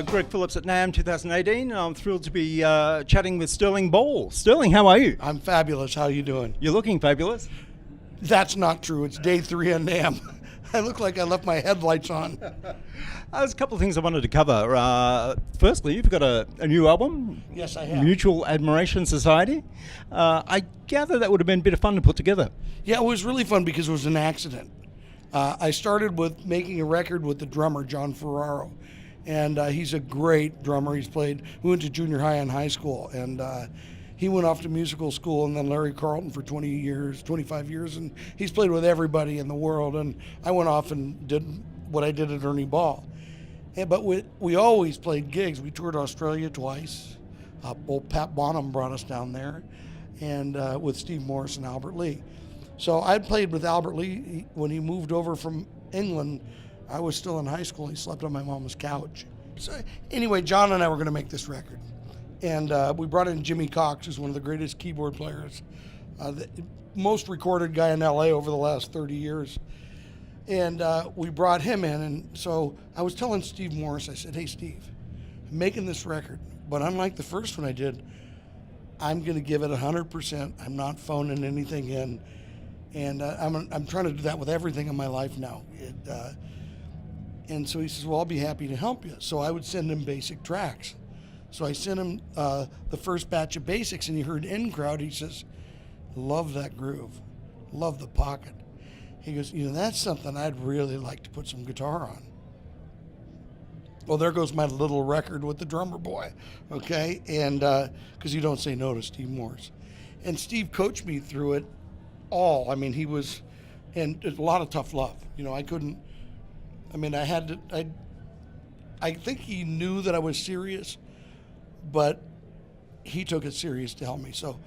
Greg Phillips at Namm 2018. I'm thrilled to be chatting with Sterling Ball. Sterling, how are you? I'm fabulous. How are you doing? You're looking fabulous. That's not true. It's day 3 on Namm. I look like I left my headlights on. There's a couple of things I wanted to cover. Firstly, you've got a new album. Yes, I have. Mutual Admiration Society. I gather that would have been a bit of fun to put together. Yeah, it was really fun because it was an accident. I started with making a record with the drummer, John Ferraro. And he's a great drummer. We went to junior high and high school. And he went off to musical school and then Larry Carlton for 25 years. And he's played with everybody in the world. And I went off and did what I did at Ernie Ball. But we always played gigs. We toured Australia twice. Old Pat Bonham brought us down there. And with Steve Morse and Albert Lee. So I'd played with Albert Lee when he moved over from England. I was still in high school. He slept on my mom's couch. So anyway, John and I were going to make this record. And we brought in Jimmy Cox, who's one of the greatest keyboard players, the most recorded guy in LA over the last 30 years. And we brought him in. And so I was telling Steve Morse, I said, hey, Steve, I'm making this record. But unlike the first one I did, I'm going to give it 100%. I'm not phoning anything in. And I'm trying to do that with everything in my life now. And so he says, well, I'll be happy to help you. So I would send him basic tracks. So I sent him the first batch of basics, and he heard In Crowd. He says, love that groove, love the pocket. He goes, that's something I'd really like to put some guitar on. Well, there goes my little record with the drummer boy, okay? And because you don't say no to Steve Morse. And Steve coached me through it all. I mean, and a lot of tough love. I think he knew that I was serious, but he took it serious to help me. So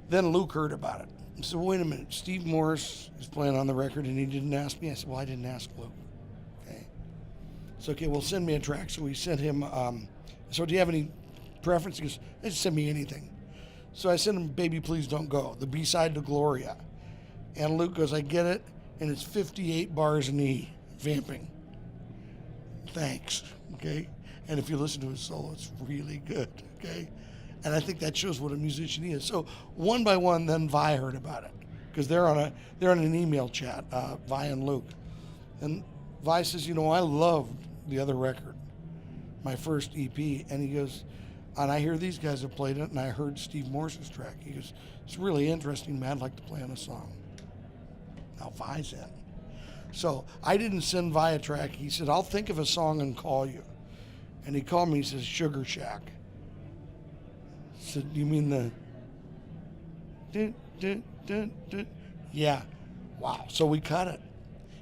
then Luke heard about it. He said, wait a minute, Steve Morse is playing on the record and he didn't ask me. I said, well, I didn't ask Luke. Okay. So, okay, well, send me a track. So we sent him, so do you have any preference? He goes, just send me anything. So I sent him Baby Please Don't Go, the B-side to Gloria. And Luke goes, I get it, and it's 58 bars in E, vamping. Thanks, okay? And if you listen to his solo, it's really good, okay? And I think that shows what a musician he is. So one by one, then Vi heard about it, because they're on an email chat, Vi and Luke. And Vi says, I loved the other record, my first EP, and he goes, and I hear these guys have played it, and I heard Steve Morse's track. He goes, it's really interesting, man. I'd like to play on a song. Now, Vi's in. So I didn't send Vi a track. He said, I'll think of a song and call you. And he called me, he says, Sugar Shack. I said, you mean the... Yeah. Wow. So we cut it.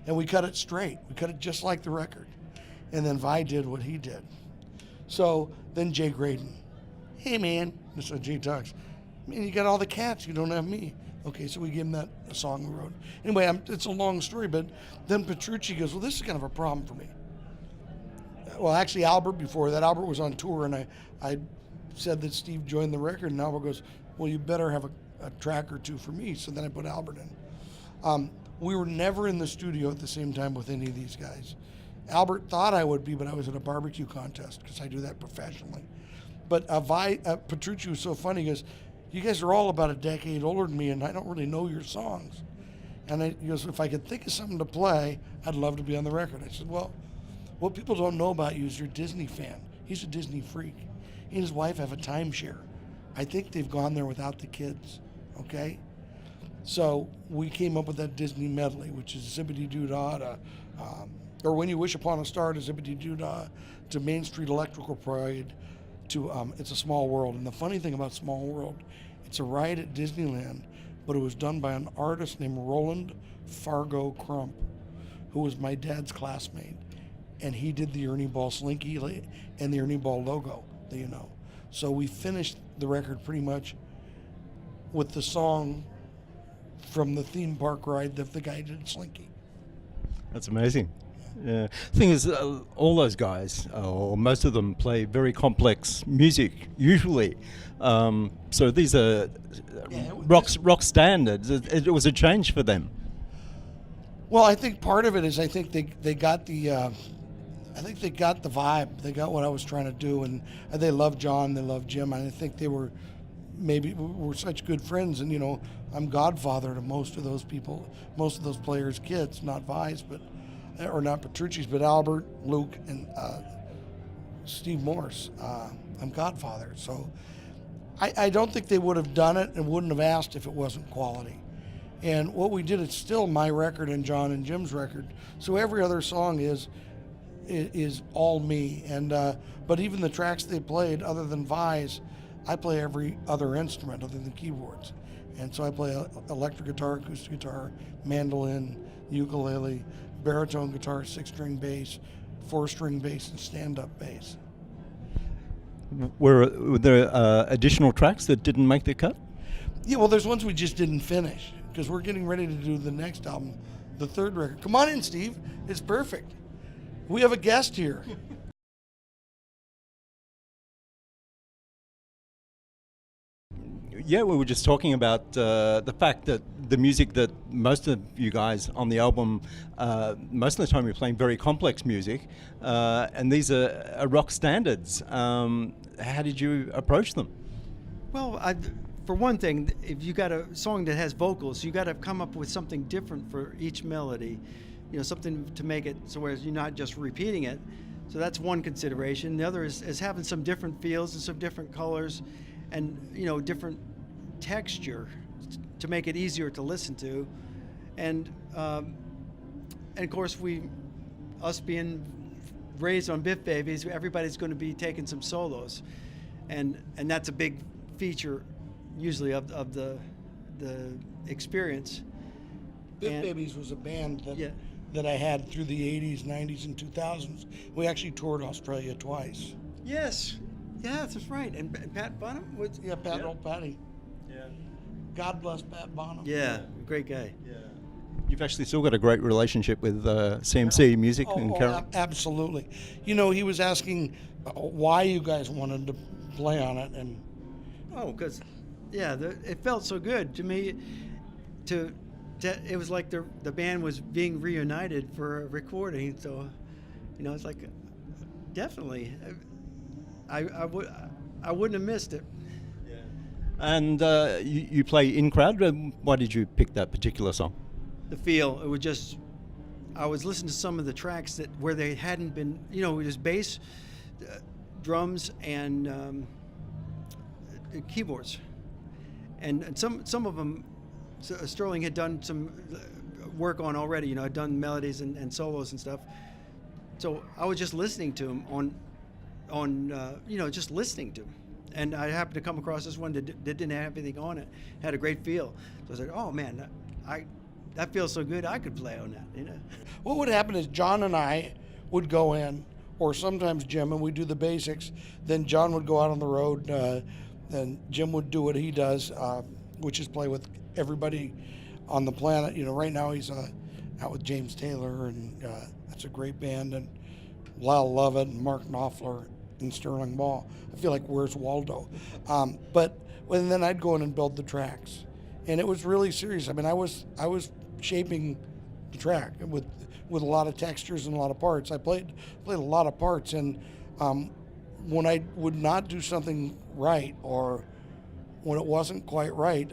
And we cut it straight. We cut it just like the record. And then Vi did what he did. So then Jay Graydon. Hey, man. So Jay talks. Man, you got all the cats. You don't have me. Okay, so we gave him a song we wrote. Anyway, it's a long story, but then Petrucci goes, well, this is kind of a problem for me. Well, actually, Albert before that. Albert was on tour, and I said that Steve joined the record, and Albert goes, well, you better have a track or two for me. So then I put Albert in. We were never in the studio at the same time with any of these guys. Albert thought I would be, but I was at a barbecue contest because I do that professionally. But Petrucci was so funny. He goes, you guys are all about a decade older than me, and I don't really know your songs. And he goes, if I could think of something to play, I'd love to be on the record. I said, well, what people don't know about you is you're a Disney fan. He's a Disney freak. He and his wife have a timeshare. I think they've gone there without the kids, okay? So we came up with that Disney medley, which is Zippity Doo Dah to, or When You Wish Upon a Star to Zippity Doo Dah to Main Street Electrical Parade to It's a Small World. And the funny thing about Small World, it's a ride at Disneyland, but it was done by an artist named Roland Fargo Crump, who was my dad's classmate. And he did the Ernie Ball Slinky and the Ernie Ball logo, So we finished the record pretty much with the song from the theme park ride that the guy did Slinky. That's amazing. Yeah. Thing is, all those guys, or most of them, play very complex music usually. So these are rock standards. It was a change for them. Well, I think part of it is I think they got the I think they got the vibe. They got what I was trying to do, and they loved John. They loved Jim. And I think they were we're such good friends. And I'm godfather to most of those people, most of those players' kids, not Vi's, or not Petrucci's, but Albert, Luke, and Steve Morse. I'm godfather, so I don't think they would have done it and wouldn't have asked if it wasn't quality. And what we did, it's still my record and John and Jim's record. So every other song is all me. And but even the tracks they played, other than Vi's, I play every other instrument other than keyboards. And so I play electric guitar, acoustic guitar, mandolin, ukulele, baritone guitar, 6-string bass, 4-string bass, and stand-up bass. Were there additional tracks that didn't make the cut? Yeah, well, there's ones we just didn't finish because we're getting ready to do the next album, the third record. Come on in, Steve. It's perfect. We have a guest here. Yeah, we were just talking about the fact that the music that most of you guys on the album, most of the time you're playing very complex music, and these are rock standards. How did you approach them? Well, for one thing, if you got a song that has vocals, you got to come up with something different for each melody, something to make it so whereas you're not just repeating it. So that's one consideration. The other is having some different feels and some different colors, and different texture to make it easier to listen to, and of course us being raised on Biff Babies, everybody's going to be taking some solos, and that's a big feature usually of the experience. Biff Babies was a band that I had through the 80s, 90s, and 2000s. We actually toured Australia twice. Yes, that's right. And Pat Bonham was Old Patty. Yeah. God bless Pat Bonham. Yeah, great guy. Yeah. You've actually still got a great relationship with CMC Music and Carol. Absolutely. He was asking why you guys wanted to play on it, and because it felt so good to me. It was like the band was being reunited for a recording. So, it's like definitely. I wouldn't have missed it. Yeah. And you play in crowd. Why did you pick that particular song? The feel. It was just. I was listening to some of the tracks where they hadn't been. It was bass, drums, and keyboards, and some of them. Sterling had done some work on already. I'd done melodies and solos and stuff. So I was just listening to him just listening to him. And I happened to come across this one that didn't have anything on it, had a great feel. So I said, oh man, that feels so good, I could play on that, What would happen is John and I would go in, or sometimes Jim, and we'd do the basics. Then John would go out on the road, and Jim would do what he does, which is play with everybody on the planet. Right now he's out with James Taylor, and that's a great band, and Lyle Lovett and Mark Knopfler and Sterling Ball. I feel like Where's Waldo? But then I'd go in and build the tracks, and it was really serious. I mean, I was shaping the track with a lot of textures and a lot of parts. I played a lot of parts, and when I would not do something right, or when it wasn't quite right,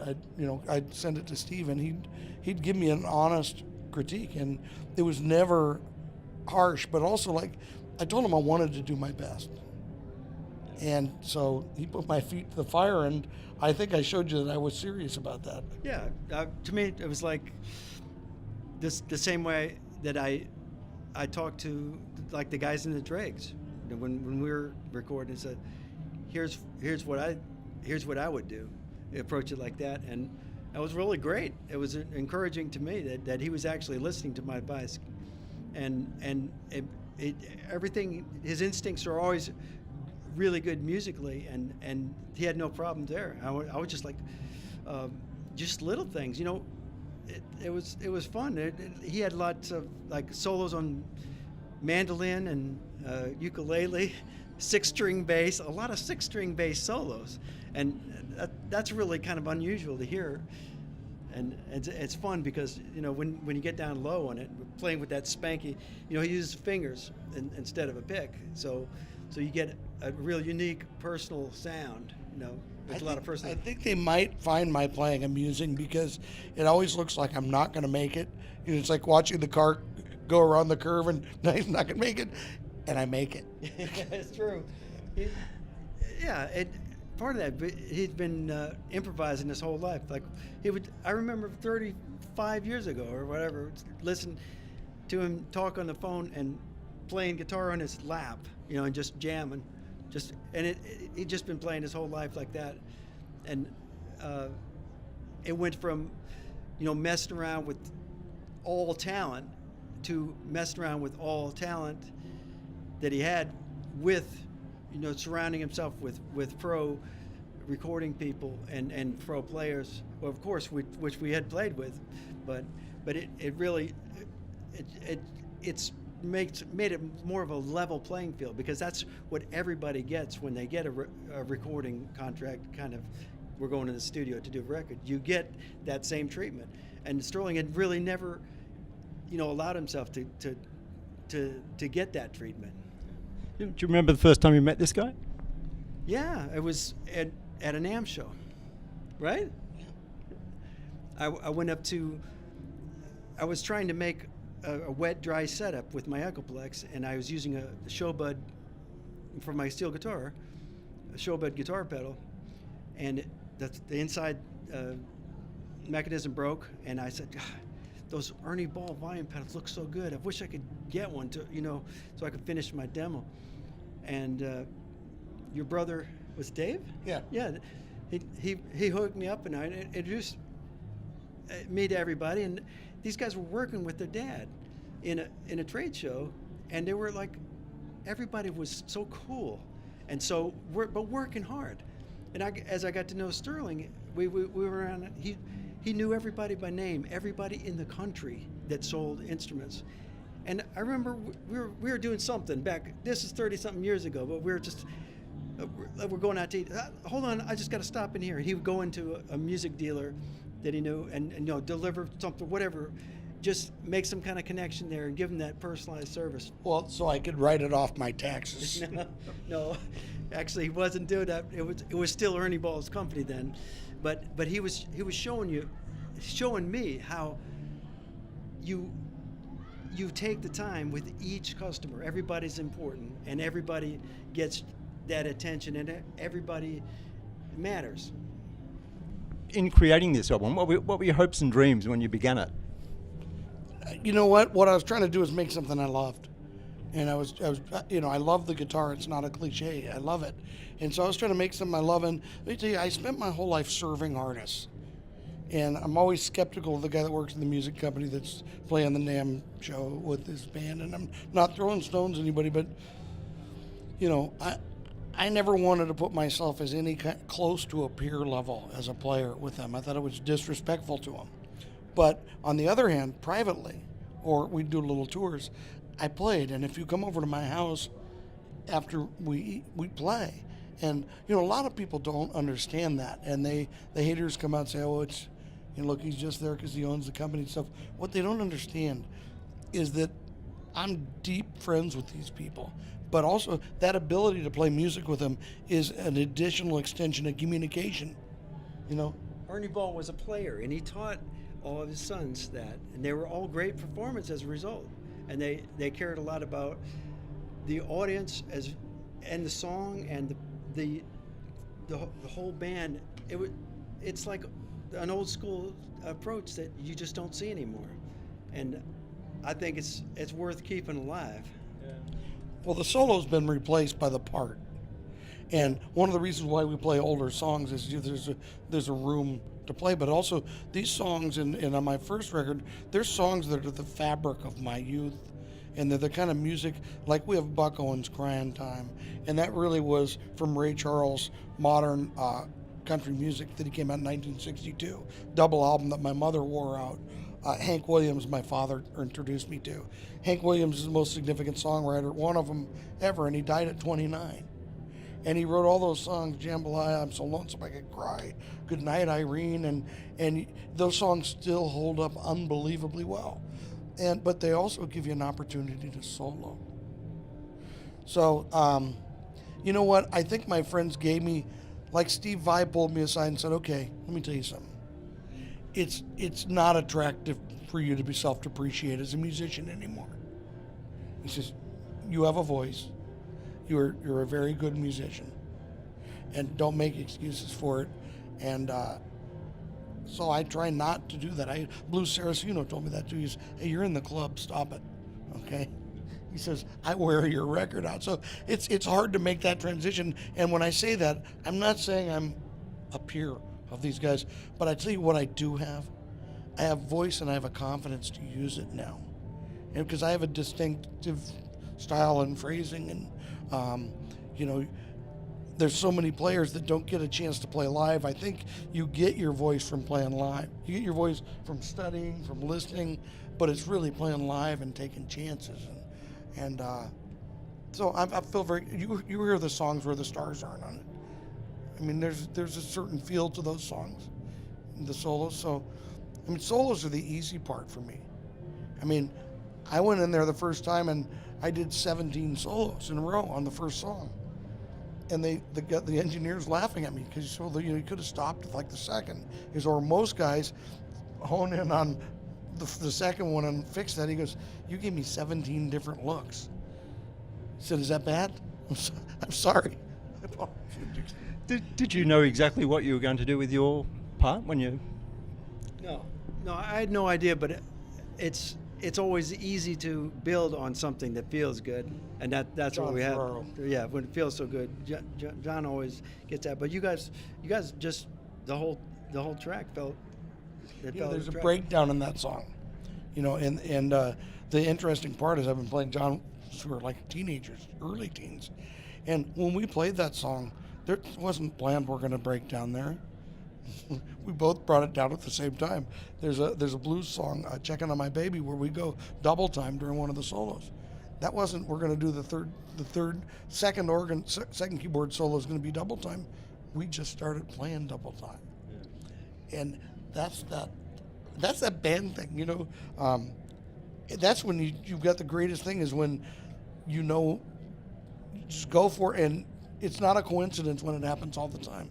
I'd send it to Steve, and he'd give me an honest critique, and it was never harsh, but also like I told him I wanted to do my best. And so he put my feet to the fire, and I think I showed you that I was serious about that. Yeah, to me it was like the same way that I talked to like the guys in the Dregs when we were recording. And said, here's what I would do, approach it like that, and that was really great. It was encouraging to me that he was actually listening to my advice, and everything. His instincts are always really good musically, and he had no problem there. I was just like, just little things, It was fun. He had lots of like solos on mandolin and ukulele, 6-string bass, a lot of 6-string bass solos, and that's really kind of unusual to hear. And it's fun because, you know, when you get down low on it, playing with that Spanky, you know, he uses fingers instead of a pick. So you get a real unique personal sound, you know, with a lot of personal. I think they might find my playing amusing because it always looks like I'm not going to make it. You know, it's like watching the car go around the curve and no, he's not going to make it, and I make it. It's true. Part of that, but he'd been improvising his whole life. Like I remember 35 years ago or whatever, listen to him talk on the phone and playing guitar on his lap, you know, and just jamming, he'd just been playing his whole life like that, and it went from, you know, messing around with all talent to messing around with all talent that he had with, you know, surrounding himself with pro recording people and pro players, well, of course, which we had played with, but it really made it more of a level playing field, because that's what everybody gets when they get a recording contract. Kind of, we're going to the studio to do a record. You get that same treatment, and Sterling had really never, you know, allowed himself to get that treatment. Do you remember the first time you met this guy? Yeah, it was at a Namm show, right? I went up to, I was trying to make a wet dry setup with my Echoplex, and I was using a Showbud for my steel guitar, a Showbud guitar pedal, and the inside mechanism broke, and I said, God, those Ernie Ball volume pedals look so good. I wish I could get one to, you know, so I could finish my demo. And your brother was Dave? Yeah. Yeah. He hooked me up, and I introduced me to everybody. And these guys were working with their dad in a trade show, and they were like, everybody was so cool, and so but working hard. And as I got to know Sterling, we were around. He knew everybody by name, everybody in the country that sold instruments. And I remember we were doing something back, this is 30-something years ago, but we were just, we're going out to eat. Hold on, I just got to stop in here. And he would go into a music dealer that he knew and you know, deliver something, whatever, just make some kind of connection there and give him that personalized service. Well, so I could write it off my taxes. No, actually he wasn't doing that. It was still Ernie Ball's company then. But he was showing me how you take the time with each customer. Everybody's important, and everybody gets that attention, and everybody matters. In creating this album, what were your hopes and dreams when you began it? You know what? What I was trying to do is make something I loved. And I was, you know, I love the guitar. It's not a cliche. I love it. And so I was trying to make something I love. And let me tell you, I spent my whole life serving artists. And I'm always skeptical of the guy that works in the music company that's playing the Namm show with his band. And I'm not throwing stones at anybody, but, you know, I never wanted to put myself as any close to a peer level as a player with them. I thought it was disrespectful to them. But on the other hand, privately, or we'd do little tours, I played. And if you come over to my house after we play, and you know, a lot of people don't understand that, and the haters come out and say, oh, it's, you know, look, he's just there because he owns the company and stuff. What they don't understand is that I'm deep friends with these people, but also that ability to play music with them is an additional extension of communication, you know. Ernie Ball was a player, and he taught all of his sons that, and they were all great performers as a result. And they cared a lot about the audience and the song and the whole band. It's like an old school approach that you just don't see anymore, and I think it's worth keeping alive. Yeah. Well, the solo's been replaced by the part, and one of the reasons why we play older songs is there's a room to play, but also these songs and on my first record, there's songs that are the fabric of my youth, and they're the kind of music, like we have Buck Owens' Crying Time, and that really was from Ray Charles' modern country music that he came out in 1962, double album that my mother wore out. Hank Williams, my father introduced me to. Hank Williams is the most significant songwriter, one of them ever, and he died at 29. And he wrote all those songs, Jambalaya, I'm So Lonesome I Could Cry, Good Night Irene, and those songs still hold up unbelievably well. But they also give you an opportunity to solo. So, you know what? I think my friends gave me, like Steve Vai pulled me aside and said, okay, let me tell you something. It's not attractive for you to be self-depreciate as a musician anymore. He says, you have a voice. You're a very good musician. And don't make excuses for it. And so I try not to do that. Blue Saraceno told me that too. He says, hey, you're in the club, stop it. Okay? He says, I wear your record out. So it's hard to make that transition. And when I say that, I'm not saying I'm a peer of these guys, but I tell you what I do have. I have voice and I have a confidence to use it now. And because I have a distinctive style and phrasing, and there's so many players that don't get a chance to play live. I think you get your voice from playing live. You get your voice from studying, from listening, but it's really playing live and taking chances. And so I feel very. You hear the songs where the stars aren't on it. I mean, there's a certain feel to those songs, the solos. So, I mean, solos are the easy part for me. I mean, I went in there the first time and I did 17 solos in a row on the first song, and the engineers laughing at me because you could have stopped at like the second. Or most guys hone in on the second one and fix that. He goes, "You gave me 17 different looks." I said, "Is that bad?" I'm sorry. Did you know exactly what you were going to do with your part when you? No, I had no idea. But it's always easy to build on something that feels good, and that's John what we have. Ferraro. Yeah, when it feels so good, John always gets that. But you guys just the whole track felt. There's a breakdown in that song, and the interesting part is I've been playing John since we were like teenagers, early teens, and when we played that song, there wasn't planned we're going to break down there. We both brought it down at the same time. There's a blues song, "Checking on My Baby," where we go double time during one of the solos. That wasn't we're going to do the second keyboard solo is going to be double time. We just started playing double time, and that's that band thing, that's when you've got the greatest thing is when just go for it, and it's not a coincidence when it happens all the time.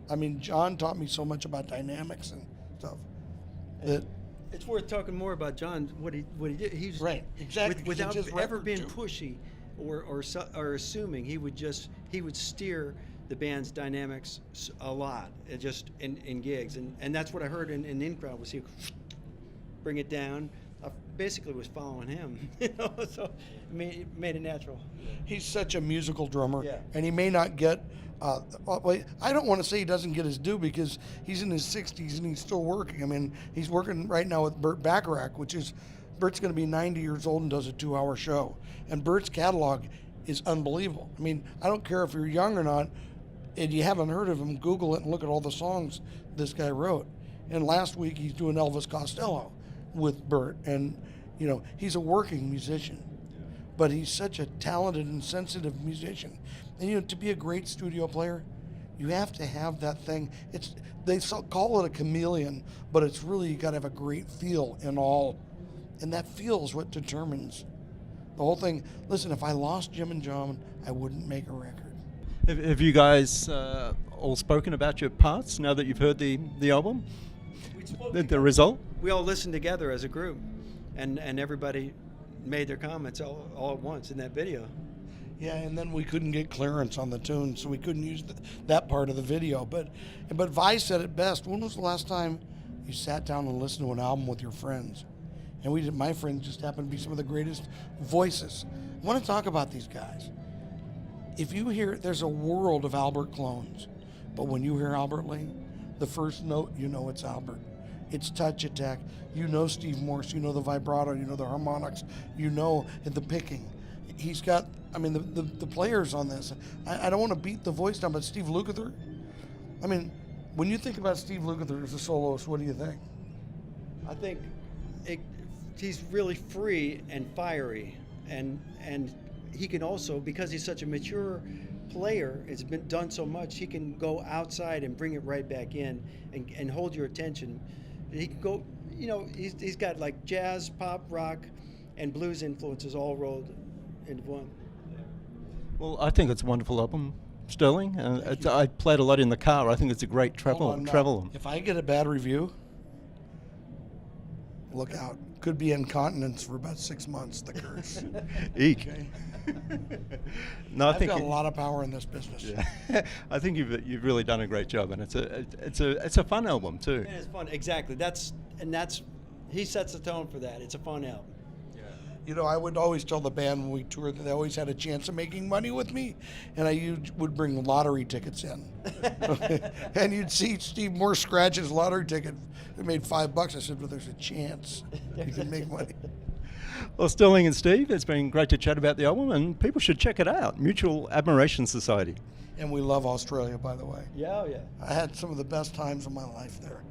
I mean, John taught me so much about dynamics and stuff that it's worth talking more about John. What he did. He's right, exactly. Without ever being pushy or assuming, he would steer the band's dynamics a lot, just in gigs, and that's what I heard in in crowd was he bring it down. I basically was following him, so it made it natural. He's such a musical drummer, Yeah. and he may not get. I don't want to say he doesn't get his due because he's in his 60s and he's still working. I mean, he's working right now with Burt Bacharach, Burt's going to be 90 years old and does a 2-hour show. And Burt's catalog is unbelievable. I mean, I don't care if you're young or not, and you haven't heard of him, Google it and look at all the songs this guy wrote. And last week he's doing Elvis Costello with Burt, and he's a working musician, but he's such a talented and sensitive musician. And to be a great studio player, you have to have that thing. They call it a chameleon, but it's really you got to have a great feel in all, and that feel is what determines the whole thing. Listen, if I lost Jim and John, I wouldn't make a record. Have you guys all spoken about your parts now that you've heard the album? The result? We all listened together as a group, and everybody made their comments all at once in that video. Yeah, and then we couldn't get clearance on the tune, so we couldn't use that part of the video. But Vi said it best. When was the last time you sat down and listened to an album with your friends? And we did. My friends just happened to be some of the greatest voices. I want to talk about these guys. If you hear, there's a world of Albert clones, but when you hear Albert Lee, the first note, it's Albert. It's touch attack. Steve Morse. The vibrato. The harmonics. The picking. He's got. The players on this. I don't want to beat the voice down, but Steve Lukather. When you think about Steve Lukather as a soloist, what do you think? I think he's really free and fiery, and he can also, because he's such a mature player has been done so much, he can go outside and bring it right back in and hold your attention. He can go, he's got like jazz, pop, rock, and blues influences all rolled into one. Well, I think it's a wonderful album, Sterling. I played a lot in the car. I think it's a great travel album. If I get a bad review, look out. Could be incontinence for about 6 months, the curse. Eek. Okay. No, I've got a lot of power in this business. Yeah. I think you've really done a great job, and it's a fun album too. And it's fun, exactly. That's he sets the tone for that. It's a fun album. I would always tell the band when we toured that they always had a chance of making money with me, and I would bring lottery tickets in. And you'd see Steve Morse scratch his lottery ticket. It made $5. I said, well, there's a chance you can make money. Well, Sterling and Steve, it's been great to chat about the album, and people should check it out. Mutual Admiration Society. And we love Australia, by the way. Yeah, oh yeah. I had some of the best times of my life there.